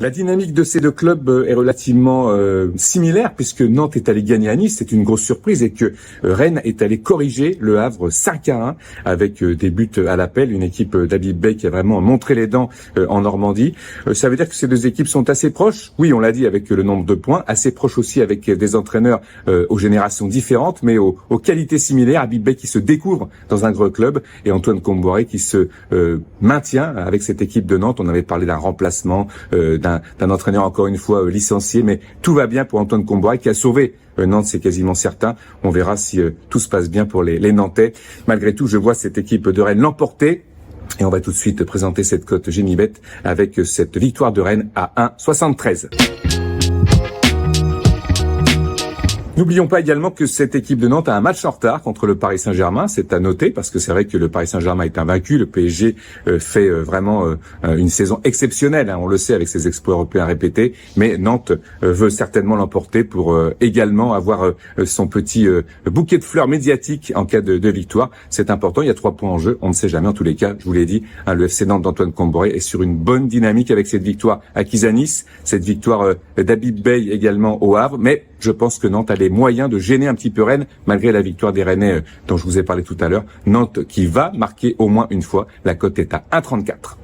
La dynamique de ces deux clubs est relativement similaire puisque Nantes est allé gagner à Nice, c'est une grosse surprise, et que Rennes est allé corriger le Havre 5-1 avec des buts à l'appel, une équipe d'Habib Beye qui a vraiment montré les dents en Normandie. Ça veut dire que ces deux équipes sont assez proches, oui on l'a dit avec le nombre de points, assez proches aussi avec des entraîneurs aux générations différentes mais aux qualités similaires. Habib Beye qui se découvre dans un gros club et Antoine Kombouaré qui se maintient avec cette équipe de Nantes. On avait parlé d'un remplacement, d'un entraîneur encore une fois licencié, mais tout va bien pour Antoine Kombouaré qui a sauvé Nantes, c'est quasiment certain. On verra si tout se passe bien pour les Nantais. Malgré tout, je vois cette équipe de Rennes l'emporter. Et on va tout de suite présenter cette cote Génibet avec cette victoire de Rennes à 1,73. N'oublions pas également que cette équipe de Nantes a un match en retard contre le Paris Saint-Germain. C'est à noter parce que c'est vrai que le Paris Saint-Germain est invaincu. Le PSG fait vraiment une saison exceptionnelle, hein, on le sait, avec ses exploits européens répétés. Mais Nantes veut certainement l'emporter pour également avoir son petit bouquet de fleurs médiatiques en cas de victoire. C'est important, il y a 3 points en jeu, on ne sait jamais. En tous les cas, je vous l'ai dit, hein, le FC Nantes d'Antoine Kombouaré est sur une bonne dynamique avec cette victoire acquise à Nice, cette victoire d'Habib Beye également au Havre. Mais je pense que Nantes a les moyens de gêner un petit peu Rennes, malgré la victoire des Rennais dont je vous ai parlé tout à l'heure. Nantes qui va marquer au moins une fois. La cote est à 1,34.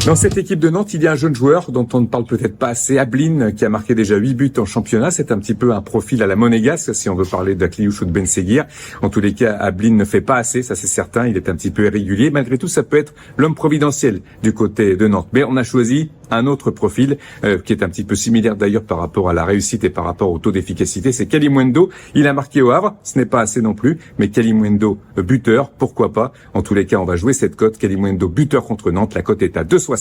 Dans cette équipe de Nantes, il y a un jeune joueur dont on ne parle peut-être pas assez, Ablin, qui a marqué déjà 8 buts en championnat. C'est un petit peu un profil à la Monégasque, si on veut parler d'Akliouche ou de Ben Seguir. En tous les cas, Ablin ne fait pas assez, ça c'est certain. Il est un petit peu irrégulier. Malgré tout, ça peut être l'homme providentiel du côté de Nantes. Mais on a choisi un autre profil qui est un petit peu similaire d'ailleurs par rapport à la réussite et par rapport au taux d'efficacité. C'est Kalimuendo. Il a marqué au Havre, ce n'est pas assez non plus, mais Kalimuendo buteur, pourquoi pas. En tous les cas, on va jouer cette cote. Kalimuendo buteur contre Nantes. La cote est à 2,60.